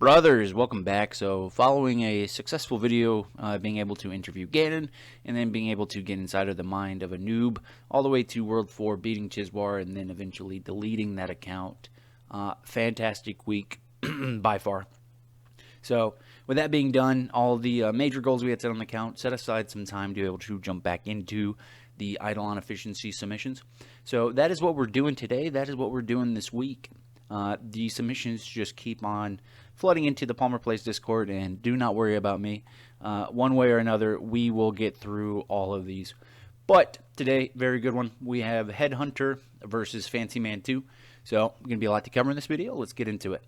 Brothers, welcome back. So following a successful video being able to interview Ganon and then being able to get inside of the mind of a noob all the way to World 4, beating Chiswar, and then eventually deleting that account. Fantastic week by far. So with that being done, all the major goals we had set on the account, set aside some time to be able to jump back into the Idleon efficiency submissions. So that is what we're doing today. That is what we're doing this week. The submissions just keep on flooding into the PalmerPlays Discord, and do not worry about me. One way or another, we will get through all of these. But today, very good one. We have Headhunter versus Fancyman2. So, going to be a lot to cover in this video. Let's get into it.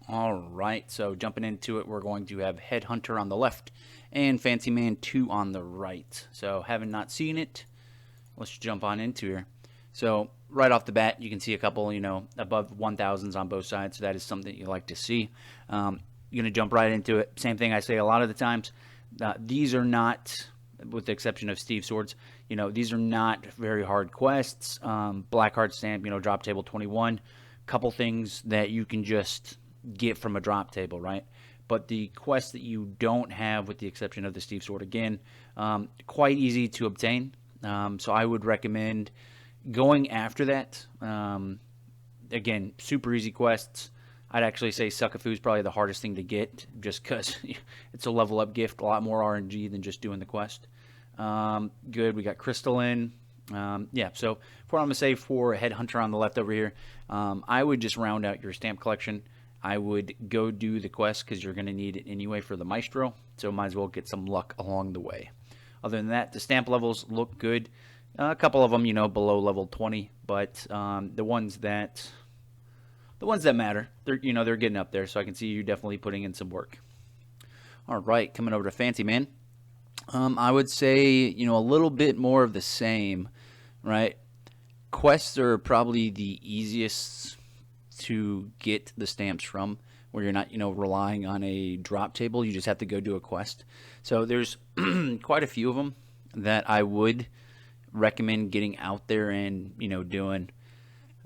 Alright, so jumping into it, we're going to have Headhunter on the left and Fancyman2 on the right. So, having not seen it, let's jump on into here. So, right off the bat, you can see a couple, above 1,000s on both sides. So, that is something you like to see. You're going to jump right into it. Same thing I say a lot of the times. These are not, with the exception of Steve Swords, these are not very hard quests. Blackheart stamp, drop table 21. Couple things that you can just get from a drop table, right? But the quests that you don't have, with the exception of the Steve Sword, again, quite easy to obtain. So I would recommend going after that. Again, super easy quests. I'd actually say Suckafu is probably the hardest thing to get, just because it's a level up gift, a lot more RNG than just doing the quest. Good, we got Crystalline. Yeah, so for what I'm going to say for Headhunter on the left over here, I would just round out your stamp collection. I would go do the quest because you're going to need it anyway for the Maestro, so might as well get some luck along the way. Other than that, the stamp levels look good. A couple of them, below level 20, but the ones that matter, they're getting up there, so I can see you definitely putting in some work. All right, coming over to Fancyman. I would say, a little bit more of the same, right? Quests are probably the easiest to get the stamps from, where you're not, relying on a drop table. You just have to go do a quest. So there's quite a few of them that I would recommend getting out there and, doing.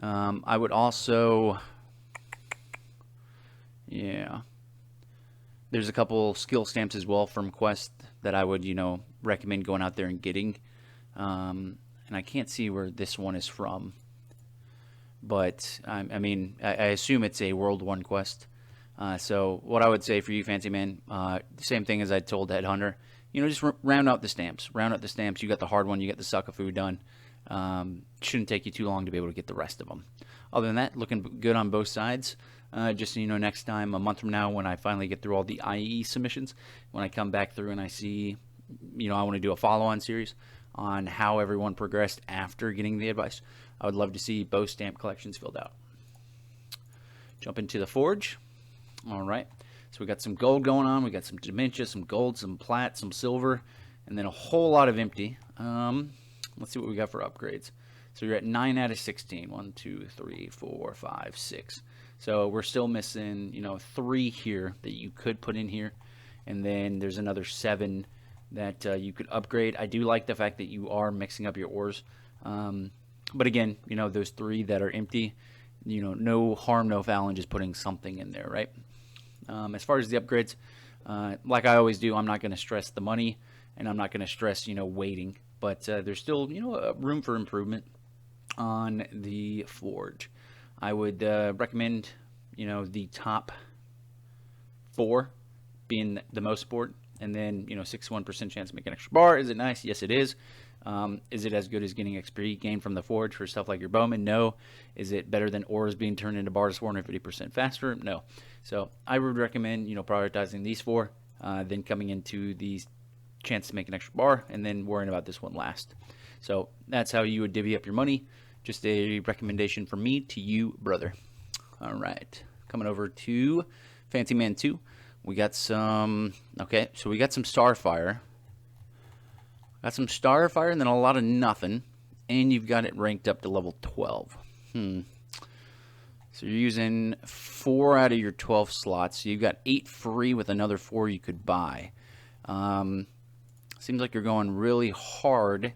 I would also, yeah, there's a couple skill stamps as well from quests that I would, recommend going out there and getting. And I can't see where this one is from, but I assume it's a World 1 quest. So what I would say for you, Fancyman, same thing as I told Headhunter, just round out the stamps. Round out the stamps. You got the hard one, you got the Suckafu done. Shouldn't take you too long to be able to get the rest of them. Other than that, looking good on both sides. Just so you know, next time, a month from now, when I finally get through all the IE submissions, when I come back through and I see, I want to do a follow-on series on how everyone progressed after getting the advice, I would love to see both stamp collections filled out. Jump into the Forge. All right. So we got some gold going on. We got some dementia, some gold, some plat, some silver, and then a whole lot of empty. Let's see what we got for upgrades. So you're at 9 out of 16. 1, 2, 3, 4, 5, 6. So we're still missing, 3 here that you could put in here. And then there's another 7 that you could upgrade. I do like the fact that you are mixing up your ores. But again, those 3 that are empty, no harm, no foul in just putting something in there, right? As far as the upgrades, like I always do, I'm not going to stress the money, and I'm not going to stress, waiting. But there's still, room for improvement on the Forge. I would recommend, the top 4 being the most support, and then, 61% chance to make an extra bar. Is it nice? Yes, it is. Is it as good as getting XP gain from the Forge for stuff like your Bowman? No. Is it better than ores being turned into bars 450% faster? No. So I would recommend, prioritizing these 4, then coming into the chance to make an extra bar, and then worrying about this one last. So that's how you would divvy up your money. Just a recommendation from me to you, brother. All right. Coming over to Fancyman2. We got some, okay, so we got some Starfire. Got some Starfire and then a lot of nothing. And you've got it ranked up to level 12. So you're using 4 out of your 12 slots. So you've got 8 free with another 4 you could buy. Seems like you're going really hard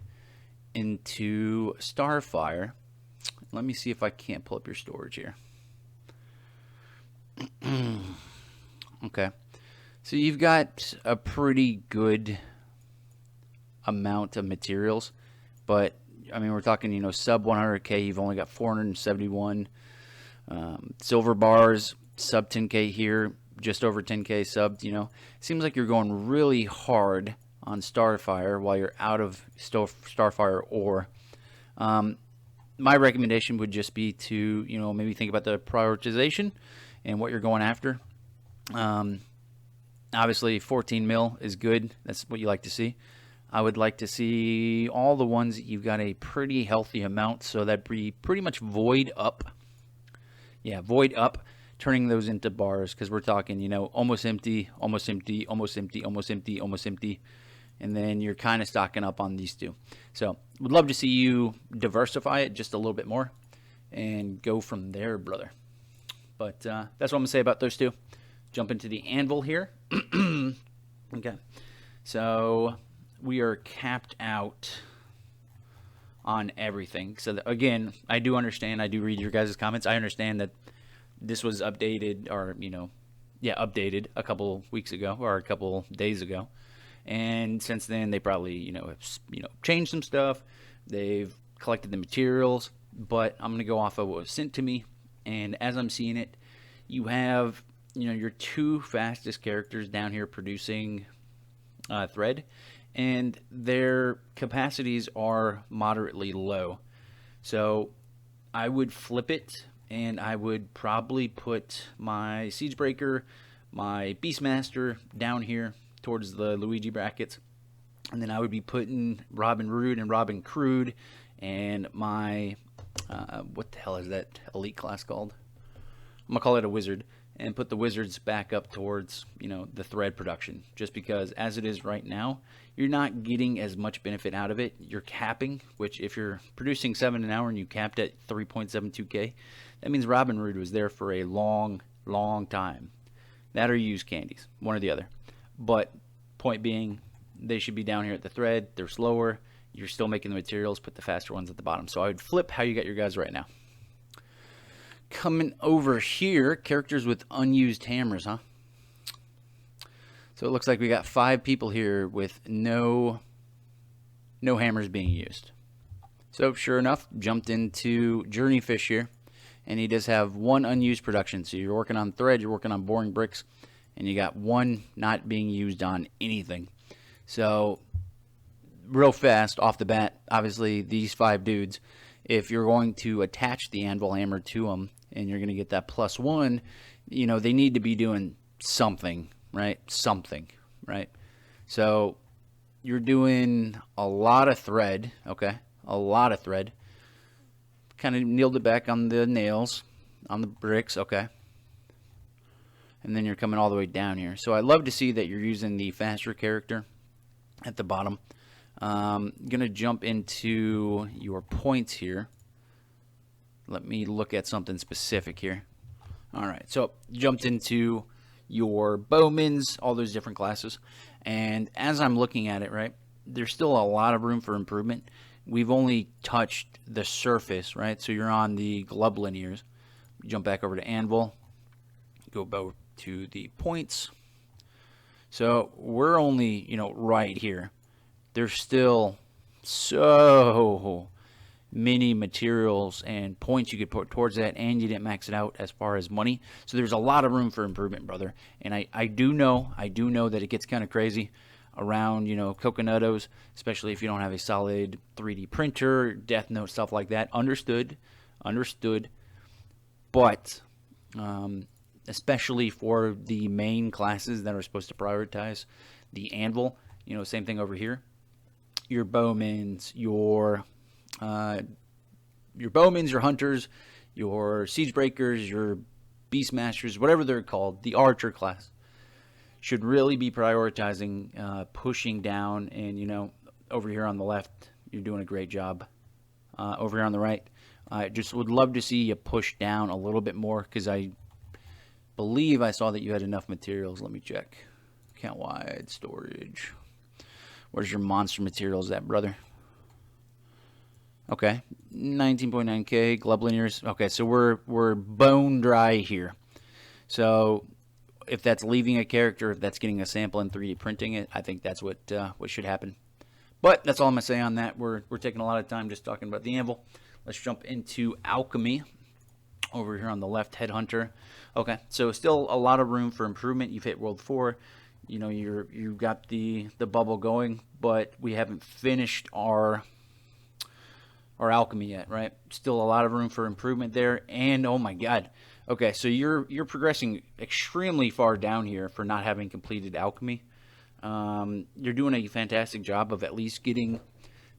into Starfire. Let me see if I can't pull up your storage here. Okay. So you've got a pretty good amount of materials, but I mean, we're talking, you know, sub 100K, you've only got 471. Silver bars, sub 10K here, just over 10K subbed, you know. Seems like you're going really hard on Starfire while you're out of Starfire ore. My recommendation would just be to, you know, maybe think about the prioritization and what you're going after. Obviously 14 mil is good. That's what you like to see. I would like to see all the ones that you've got a pretty healthy amount, so that'd be pretty much void up. Yeah, void up, turning those into bars, because we're talking, you know, almost empty, almost empty, almost empty, almost empty, almost empty, and then you're kind of stocking up on these two. So would love to see you diversify it just a little bit more and go from there, brother. But that's what I'm going to say about those two. Jump into the anvil here. Okay, so we are capped out on everything. So again, I do understand, I do read your guys' comments. I understand that this was updated, or, you know, yeah, updated a couple weeks ago or a couple days ago. And since then, they probably, you know, have, changed some stuff. They've collected the materials, but I'm going to go off of what was sent to me. And as I'm seeing it, you have, you know, your two fastest characters down here producing thread, and their capacities are moderately low. So I would flip it, and I would probably put my Siegebreaker, my Beastmaster down here towards the Luigi brackets, and then I would be putting Robin Rude and Robin Crude and my what the hell is that elite class called? I'm gonna call it a wizard, and put the wizards back up towards, you know, the thread production, just because as it is right now, you're not getting as much benefit out of it. You're capping, which if you're producing 7 an hour and you capped at 3.72K, that means Robin Rood was there for a long time. That or use candies, one or the other. But point being, they should be down here at the thread. They're slower. You're still making the materials, put the faster ones at the bottom. So I would flip how you got your guys right now. Coming over here, characters with unused hammers, huh? So it looks like we got 5 people here with no hammers being used. So sure enough, jumped into Journeyfish here, and he does have 1 unused production. So you're working on thread, you're working on boring bricks, and you got 1 not being used on anything. So real fast off the bat, obviously these 5 dudes, if you're going to attach the anvil hammer to them and you're going to get that +1, you know, they need to be doing something, right? Something, right? So you're doing a lot of thread, okay? A lot of thread. Kind of nailed it back on the nails, on the bricks, okay? And then you're coming all the way down here. So I love to see that you're using the faster character at the bottom. Gonna jump into your points here. Let me look at something specific here. Alright, so jumped into your bowmans, all those different classes, and as I'm looking at it, right, there's still a lot of room for improvement. We've only touched the surface, right? So you're on the glub linears. Jump back over to anvil, go back to the points. So we're only, you know, right here. There's still so many materials and points you could put towards that, and you didn't max it out as far as money. So there's a lot of room for improvement, brother. And I do know that it gets kind of crazy around, you know, coconuttos, especially if you don't have a solid 3D printer, Death Note, stuff like that. Understood. But especially for the main classes that are supposed to prioritize the anvil, you know, same thing over here. Your bowmans, your hunters, your siegebreakers, your beastmasters, whatever they're called, the archer class should really be prioritizing pushing down. And, you know, over here on the left, you're doing a great job. Over here on the right, I just would love to see you push down a little bit more, because I believe I saw that you had enough materials. Let me check. Count wide storage. Where's your monster materials at, brother? Okay, 19.9K glub linears. Okay, so we're bone dry here. So if that's leaving a character, if that's getting a sample and 3D printing it, I think that's what should happen. But that's all I'm gonna say on that. We're taking a lot of time just talking about the anvil. Let's jump into alchemy over here on the left. Headhunter. Okay, so still a lot of room for improvement. You've hit World 4. You know, you've got the bubble going, but we haven't finished our alchemy yet, right? Still a lot of room for improvement there. And oh my god. Okay, so you're progressing extremely far down here for not having completed alchemy. You're doing a fantastic job of at least getting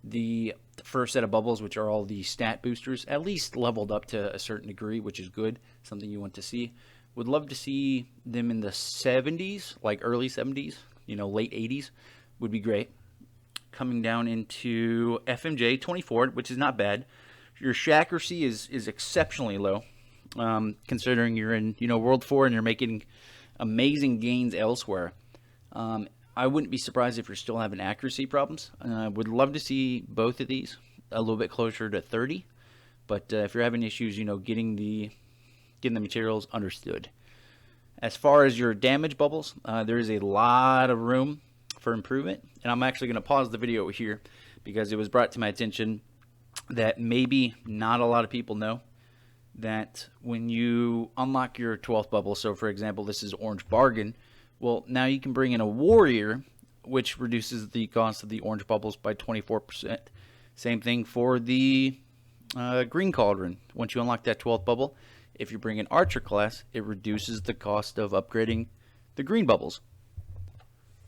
the first set of bubbles, which are all the stat boosters, at least leveled up to a certain degree, which is good, something you want to see. Would love to see them in the 70s, like early 70s, you know, late 80s would be great. Coming down into FMJ 24, which is not bad. Your accuracy is exceptionally low, considering you're in, you know, World 4 and you're making amazing gains elsewhere. I wouldn't be surprised if you're still having accuracy problems. Would love to see both of these a little bit closer to 30, but if you're having issues, you know, getting the materials, understood. As far as your damage bubbles, there is a lot of room for improvement, and I'm actually going to pause the video here because it was brought to my attention that maybe not a lot of people know that when you unlock your 12th bubble, so for example this is Orange Bargain, well, now you can bring in a warrior, which reduces the cost of the orange bubbles by 24%. Same thing for the green cauldron. Once you unlock that 12th bubble, if you bring an archer class, it reduces the cost of upgrading the green bubbles.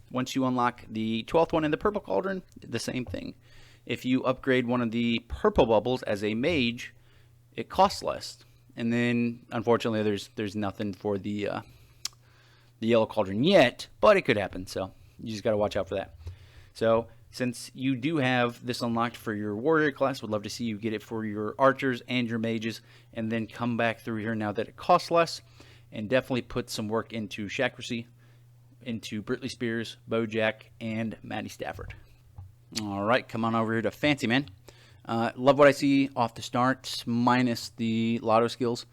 Once you unlock the 12th one in the purple cauldron, the same thing. If you upgrade one of the purple bubbles as a mage, it costs less. And then, unfortunately, there's nothing for the yellow cauldron yet, but it could happen. So you just got to watch out for that. So since you do have this unlocked for your warrior class, would love to see you get it for your archers and your mages, and then come back through here now that it costs less, and definitely put some work into accuracy, into Britley Spears, Bojack, and Matty Stafford. All right, come on over here to Fancyman. Love what I see off the start, minus the lotto skills.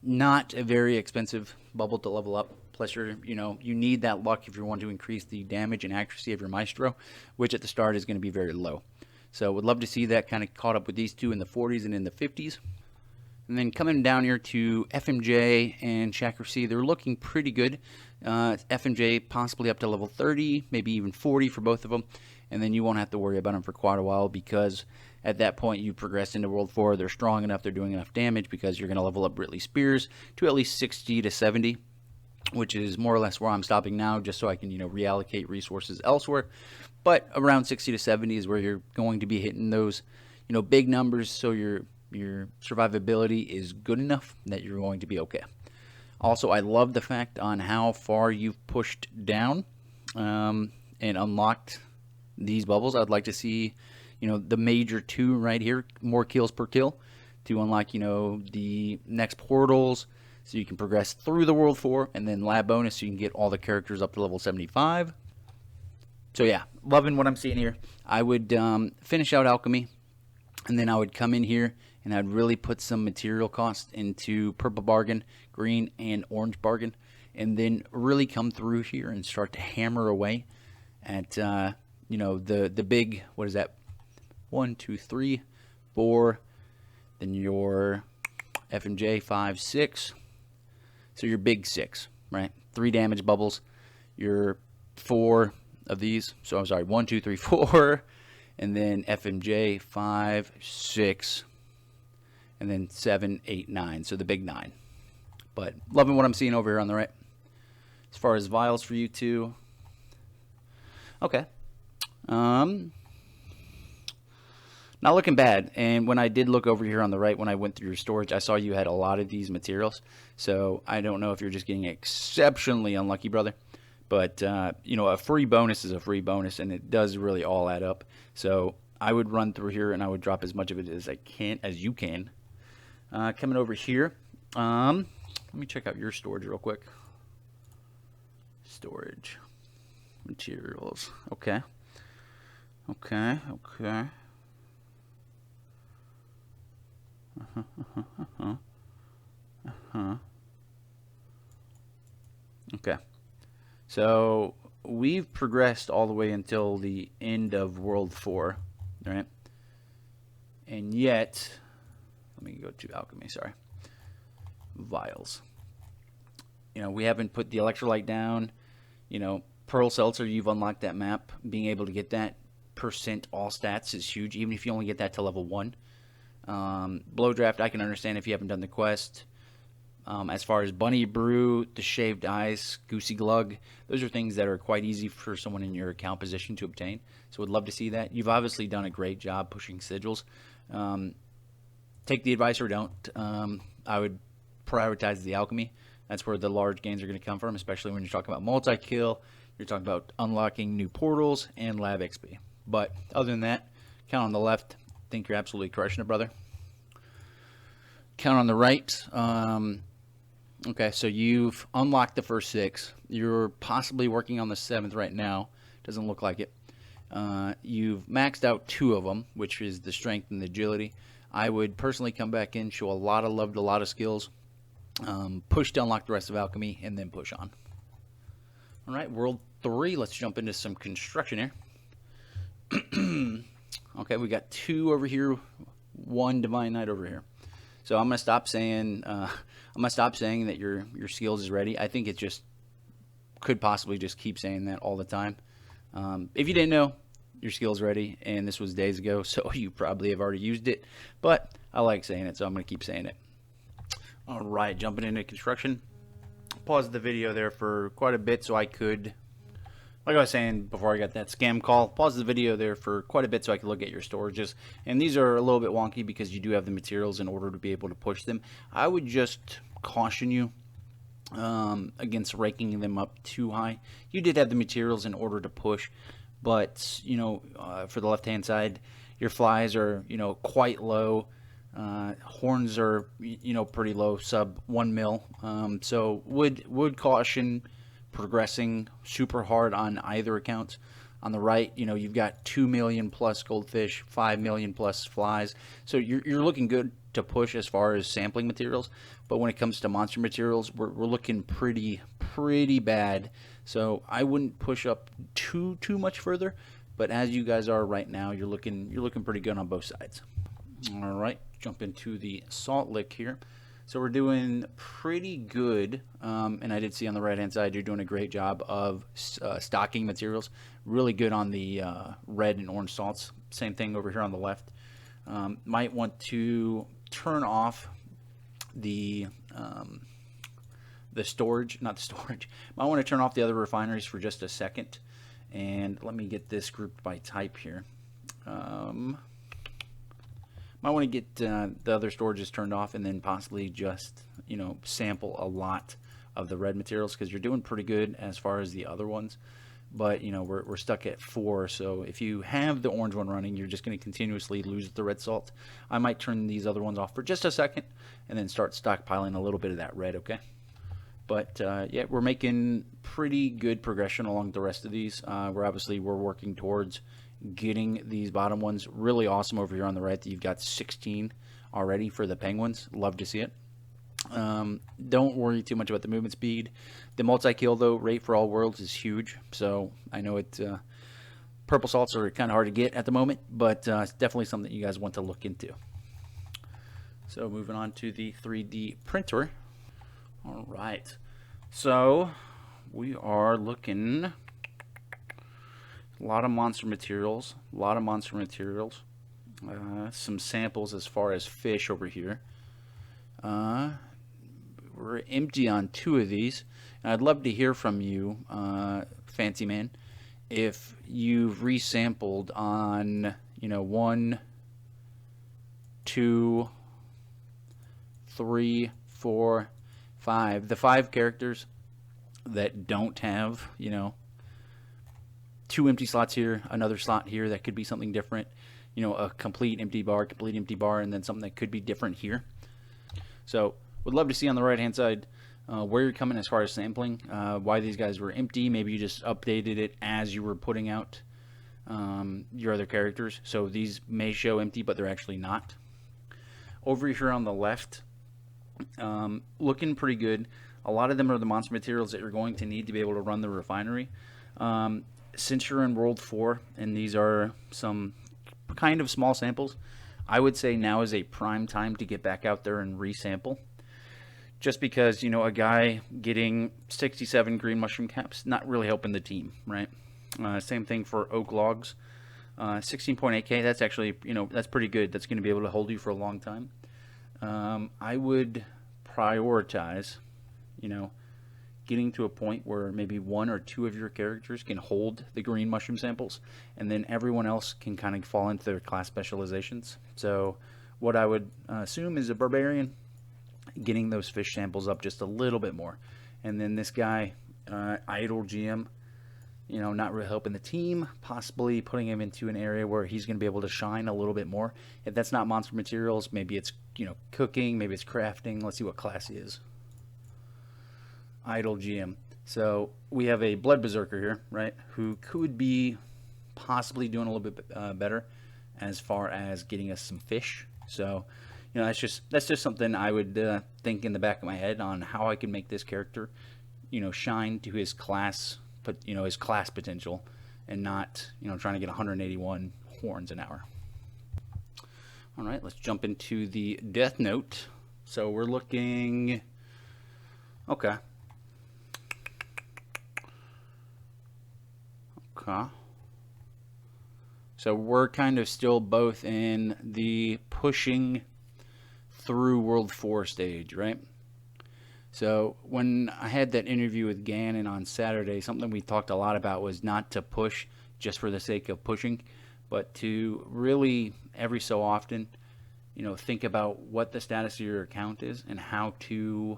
Not a very expensive bubble to level up. Plus, you need that luck if you want to increase the damage and accuracy of your Maestro, which at the start is going to be very low. So would love to see that kind of caught up with these two in the 40s and in the 50s. And then coming down here to FMJ and accuracy, they're looking pretty good. FMJ possibly up to level 30, maybe even 40 for both of them. And then you won't have to worry about them for quite a while, because at that point you progress into World 4. They're strong enough, they're doing enough damage, because you're going to level up Britley Spears to at least 60 to 70. Which is more or less where I'm stopping now, just so I can, reallocate resources elsewhere. But around 60 to 70 is where you're going to be hitting those, big numbers, so your survivability is good enough that you're going to be okay. Also, I love the fact on how far you've pushed down and unlocked these bubbles. I'd like to see, the major 2 right here, more kills per kill, to unlock, the next portals, so you can progress through the World 4, and then lab bonus so you can get all the characters up to level 75. So yeah, loving what I'm seeing here. I would finish out alchemy, and then I would come in here and I'd really put some material cost into purple bargain, green, and orange bargain, and then really come through here and start to hammer away at the big, what is that, 1 2 3 4, then your FMJ 5 6. So your big 6, right? 3 damage bubbles, your 4 of these. So I'm sorry, 1 2 3 4, and then FMJ 5 6, and then 7 8 9. So the big 9. But loving what I'm seeing over here on the right. As far as vials for you two, okay. Not looking bad. And when I did look over here on the right, when I went through your storage, I saw you had a lot of these materials. So I don't know if you're just getting exceptionally unlucky, brother. But, a free bonus is a free bonus, and it does really all add up. So I would run through here, and I would drop as much of it as you can. Coming over here, let me check out your storage real quick. Storage. Materials. Okay. Okay. Okay. So we've progressed all the way until the end of World 4, right? And yet, let me go to Alchemy, sorry. Vials. You know, we haven't put the electrolyte down. You know, Pearl Seltzer, you've unlocked that map. Being able to get that percent all stats is huge, even if you only get that to level 1. Blow Draft, I can understand if you haven't done the quest. As far as Bunny Brew, the Shaved Ice, Goosey Glug, those are things that are quite easy for someone in your account position to obtain. So would love to see that. You've obviously done a great job pushing sigils. Take the advice or don't. I would prioritize the alchemy. That's where the large gains are going to come from, especially when you're talking about multi-kill, you're talking about unlocking new portals, and lab XP. But other than that, count on the left. I think you're absolutely crushing it, brother. Count on the right. Okay, so you've unlocked the first 6. You're possibly working on the 7th right now. Doesn't look like it. You've maxed out 2 of them, which is the strength and the agility. I would personally come back in, show a lot of love to a lot of skills, push to unlock the rest of alchemy, and then push on. All right, World 3. Let's jump into some construction here. Okay, we got 2 over here, 1 Divine Knight over here. So I'm gonna stop saying that your skills is ready. I think it just could possibly just keep saying that all the time. If you didn't know, your skills ready, and this was days ago, so you probably have already used it. But I like saying it, so I'm gonna keep saying it. All right, jumping into construction. Pause the video there for quite a bit so I could, like I was saying before I got that scam call, pause the video there for quite a bit so I could look at your storages. And these are a little bit wonky because you do have the materials in order to be able to push them. I would just caution you against ranking them up too high. You did have the materials in order to push, but, you know, for the left-hand side, your flies are, you know, quite low. Horns are, you know, pretty low, sub 1 mil. So would caution progressing super hard on either account. On the right, you know, you've got 2 million plus goldfish, 5 million plus flies. So you're looking good to push as far as sampling materials. But when it comes to monster materials, we're looking pretty bad. So I wouldn't push up too much further. But as you guys are right now, you're looking pretty good on both sides. All right, jump into the salt lick here. So we're doing pretty good, and I did see on the right-hand side you're doing a great job of stocking materials. Really good on the red and orange salts. Same thing over here on the left. Might want to turn off the storage, not the storage. Might want to turn off the other refineries for just a second. And let me get this grouped by type here. Might want to get the other storages turned off and then possibly just, you know, sample a lot of the red materials because you're doing pretty good as far as the other ones. But, you know, we're stuck at 4. So if you have the orange one running, you're just going to continuously lose the red salt. I might turn these other ones off for just a second and then start stockpiling a little bit of that red, okay? But, yeah, we're making pretty good progression along the rest of these. We're working towards getting these bottom ones. Really awesome over here on the right that you've got 16 already for the penguins. Love to see it. Don't worry too much about the movement speed. The multi-kill though rate for all worlds is huge, so I know it purple salts are kind of hard to get at the moment, but it's definitely something that you guys want to look into. So moving on to the 3D printer. All right, so we are looking a lot of monster materials, some samples as far as fish over here. We're empty on 2 of these, and I'd love to hear from you, Fancy Man, if you've resampled on, you know, 1, 2, 3, 4, 5. The 5 characters that don't have, you know, 2 empty slots here, another slot here that could be something different, you know, a complete empty bar, and then something that could be different here. So would love to see on the right hand side where you're coming as far as sampling, why these guys were empty. Maybe you just updated it as you were putting out your other characters. So these may show empty, but they're actually not. Over here on the left, looking pretty good. A lot of them are the monster materials that you're going to need to be able to run the refinery. Since you're in World 4, and these are some kind of small samples, I would say now is a prime time to get back out there and resample. Just because, you know, a guy getting 67 green mushroom caps, not really helping the team, right? Same thing for oak logs. 16.8k, that's actually, you know, that's pretty good. That's going to be able to hold you for a long time. I would prioritize, you know, getting to a point where maybe 1 or 2 of your characters can hold the green mushroom samples, and then everyone else can kind of fall into their class specializations. So what I would assume is a barbarian getting those fish samples up just a little bit more, and then this guy, idle GM, you know, not really helping the team, possibly putting him into an area where he's going to be able to shine a little bit more. If that's not monster materials, maybe it's, you know, cooking, maybe it's crafting. Let's see what class he is. Idle GM. So we have a blood berserker here, right, who could be possibly doing a little bit better as far as getting us some fish. So, you know, that's just something I would think in the back of my head on how I can make this character, you know, shine to his class, but, you know, his class potential, and not, you know, trying to get 181 horns an hour. All right, let's jump into the Death Note. So we're looking, okay. So we're kind of still both in the pushing through World 4 stage, right? So when I had that interview with Gannon on Saturday, something we talked a lot about was not to push just for the sake of pushing, but to really every so often, you know, think about what the status of your account is and how to,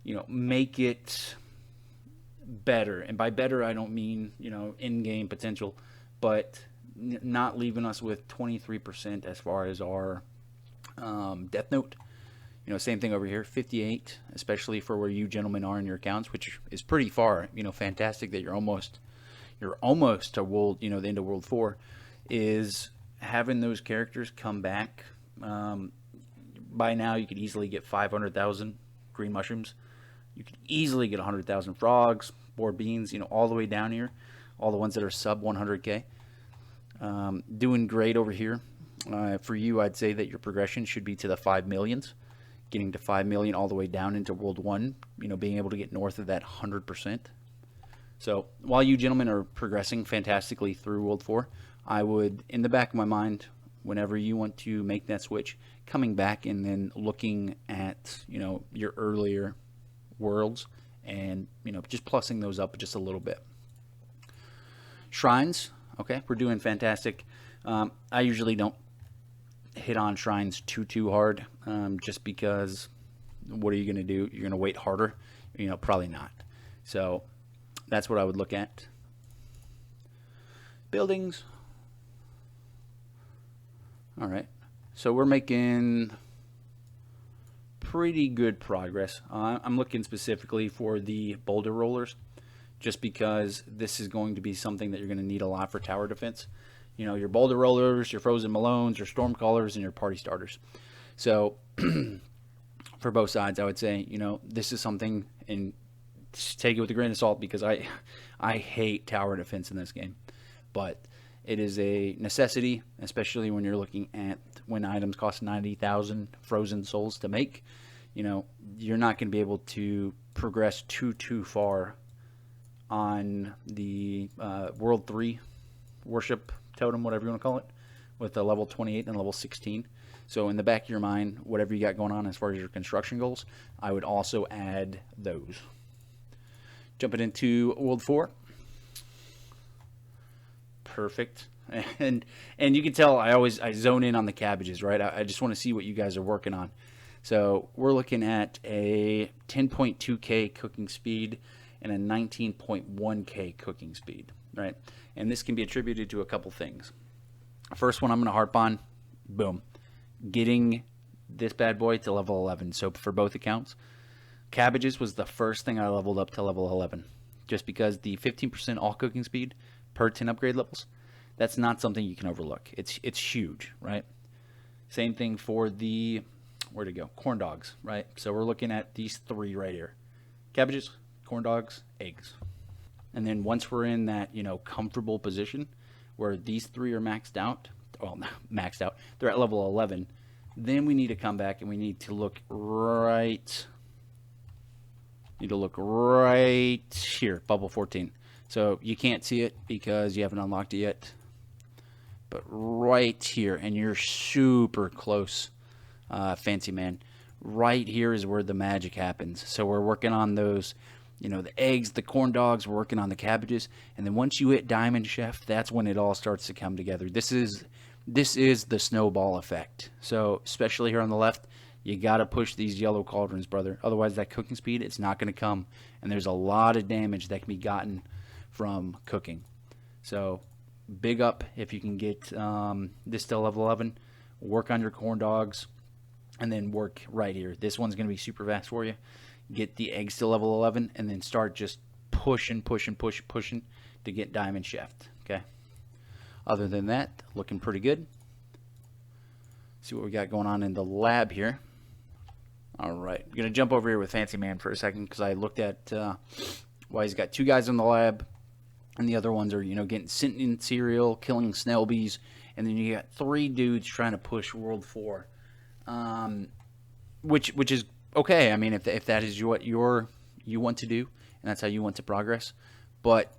you know, make it better. And by better, I don't mean, you know, in-game potential, but not leaving us with 23% as far as our Death Note. You know, same thing over here, 58, especially for where you gentlemen are in your accounts, which is pretty far. You know, fantastic that you're almost to world, you know, the end of World 4, is having those characters come back. By now, you could easily get 500,000 green mushrooms. You could easily get 100,000 frogs, boar beans, you know, all the way down here, all the ones that are sub 100k. Doing great over here. For you, I'd say that your progression should be to the 5 millions. Getting to 5 million all the way down into World 1, you know, being able to get north of that 100%. So while you gentlemen are progressing fantastically through World 4, I would, in the back of my mind, whenever you want to make that switch, coming back and then looking at, you know, your earlier worlds and, you know, just plussing those up just a little bit. Shrines, okay, we're doing fantastic. I usually don't hit on shrines too hard, just because what are you going to do? You're going to wait harder? You know, probably not. So that's what I would look at. Buildings. All right. So we're making pretty good progress. I'm looking specifically for the boulder rollers, just because this is going to be something that you're going to need a lot for tower defense. You know, your boulder rollers, your frozen Malones, your storm callers, and your party starters. So for both sides, I would say, you know, this is something, and just take it with a grain of salt, because I hate tower defense in this game. But it is a necessity, especially when you're looking at when items cost 90,000 frozen souls to make. You know, you're not going to be able to progress too far on the World 3 worship totem, whatever you want to call it, with a level 28 and level 16. So in the back of your mind, whatever you got going on as far as your construction goals, I would also add those. Jumping into World 4. Perfect. And you can tell I zone in on the cabbages, right? I just want to see what you guys are working on. So we're looking at a 10.2k cooking speed and a 19.1k cooking speed, right? And this can be attributed to a couple things. First one I'm going to harp on, boom, getting this bad boy to level 11. So for both accounts, cabbages was the first thing I leveled up to level 11, just because the 15% all cooking speed per 10 upgrade levels, That's not something you can overlook. It's huge, right? Same thing for the, where'd it go? Corn dogs, right? So we're looking at these three right here. Cabbages, corn dogs, eggs. And then once we're in that, you know, comfortable position where these three are maxed out, well, not maxed out, they're at level 11, then we need to come back and we need to look right here, bubble 14. So you can't see it because you haven't unlocked it yet, but right here, and you're super close, fancy man. Right here is where the magic happens. So we're working on those, you know, the eggs, the corn dogs, we're working on the cabbages, and then once you hit Diamond Chef, that's when it all starts to come together. This is the snowball effect. So especially here on the left, you got to push these yellow cauldrons, brother. Otherwise, that cooking speed, it's not going to come, and there's a lot of damage that can be gotten from cooking. So big up if you can get this to level 11, work on your corn dogs, and then work right here. This one's going to be super fast for you. Get the eggs to level 11, and then start just pushing to get Diamond Chef. Okay. Other than that, looking pretty good. See what we got going on in the lab here. All right, I'm gonna jump over here with Fancy Man for a second because I looked at why he's got 2 guys in the lab, and the other ones are, you know, getting sent in cereal, killing snail bees, and then you got 3 dudes trying to push World 4, which is okay. I mean, if that is what you want to do, and that's how you want to progress, but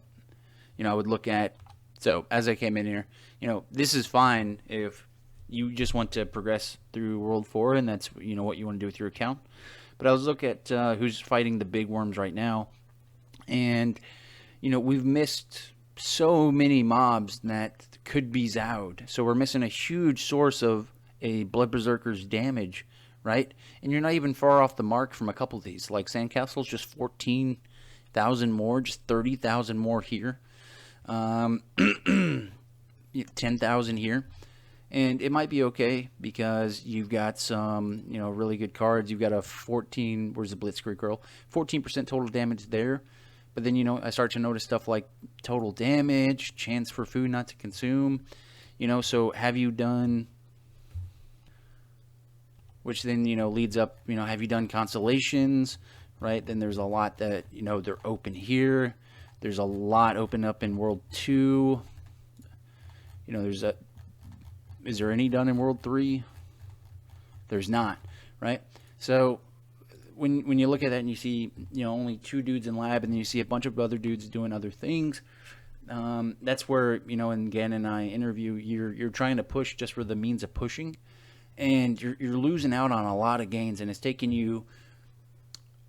you know, I would look at, so as I came in here, you know, this is fine if you just want to progress through World 4, and that's, you know, what you want to do with your account. But I was looking at who's fighting the big worms right now, and you know, we've missed so many mobs that could be Zowed. So we're missing a huge source of a Blood Berserker's damage, right? And you're not even far off the mark from a couple of these. Like Sandcastle's just 14,000 more, just 30,000 more here. 10,000 here. And it might be okay because you've got some, you know, really good cards. You've got a 14, where's the Blitzkrieg Girl? 14% total damage there. But then, you know, I start to notice stuff like total damage, chance for food not to consume. You know, so have you done, which then, you know, leads up, you know, have you done constellations, right? Then there's a lot that, you know, they're open here. There's a lot open up in World 2. You know, there's a, is there any done in World 3? There's not, right? So when you look at that and you see, you know, only 2 dudes in lab, and then you see a bunch of other dudes doing other things, that's where, you know, and Gan and I interview, you're trying to push just for the means of pushing, and you're losing out on a lot of gains, and it's taking you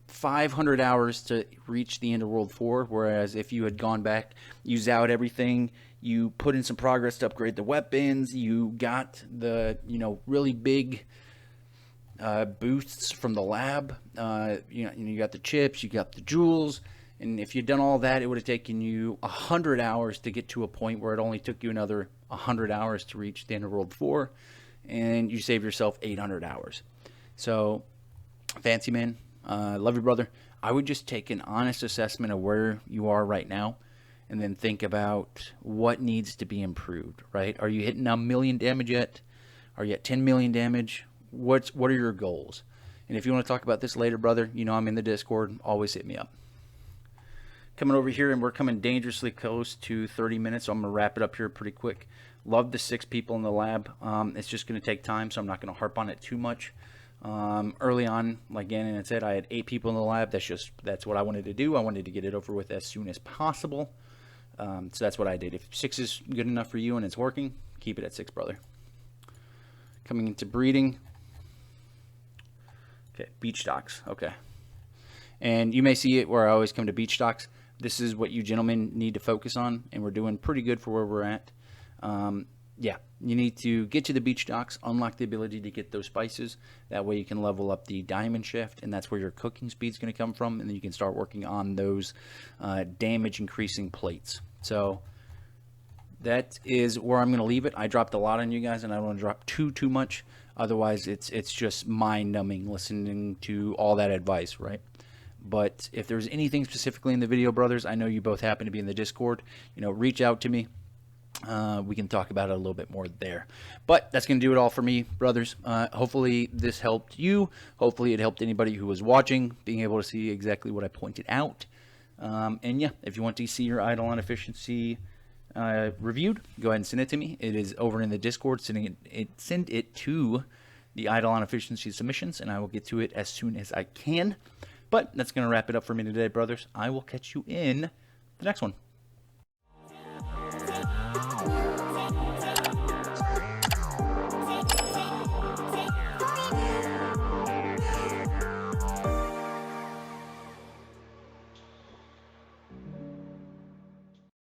500 hours to reach the end of World 4, whereas if you had gone back, used out everything, you put in some progress to upgrade the weapons, you got the, you know, really big boosts from the lab, you know, you got the chips, you got the jewels, and if you'd done all that, it would have taken you 100 hours to get to a point where it only took you another 100 hours to reach the end of World 4, and you save yourself 800 hours. So, Fancy Man, love you, brother. I would just take an honest assessment of where you are right now, and then think about what needs to be improved, right? Are you hitting 1 million damage yet? Are you at 10 million damage? What are your goals? And if you want to talk about this later, brother, you know I'm in the Discord. Always hit me up. Coming over here, and we're coming dangerously close to 30 minutes, so I'm going to wrap it up here pretty quick. Love the 6 people in the lab. It's just going to take time, so I'm not going to harp on it too much. Early on, like Gannon had said, I had 8 people in the lab. That's what I wanted to do. I wanted to get it over with as soon as possible. So that's what I did. If 6 is good enough for you and it's working, keep it at 6, brother. Coming into breeding. Okay, beach stocks. Okay. And you may see it where I always come to beach stocks. This is what you gentlemen need to focus on, and we're doing pretty good for where we're at. Yeah, you need to get to the beach stocks, unlock the ability to get those spices. That way you can level up the diamond shift, and that's where your cooking speed is going to come from, and then you can start working on those damage increasing plates. So that is where I'm going to leave it. I dropped a lot on you guys, and I don't want to drop too much. Otherwise, it's just mind-numbing listening to all that advice, right? But if there's anything specifically in the video, brothers, I know you both happen to be in the Discord. You know, reach out to me. we can talk about it a little bit more there. But that's going to do it all for me, brothers. Hopefully this helped you. Hopefully it helped anybody who was watching, being able to see exactly what I pointed out. And yeah, if you want to see your Idleon efficiency reviewed, go ahead and send it to me. It is over in the Discord. Send it to the Idleon efficiency submissions, and I will get to it as soon as I can. But that's going to wrap it up for me today, brothers. I will catch you in the next one.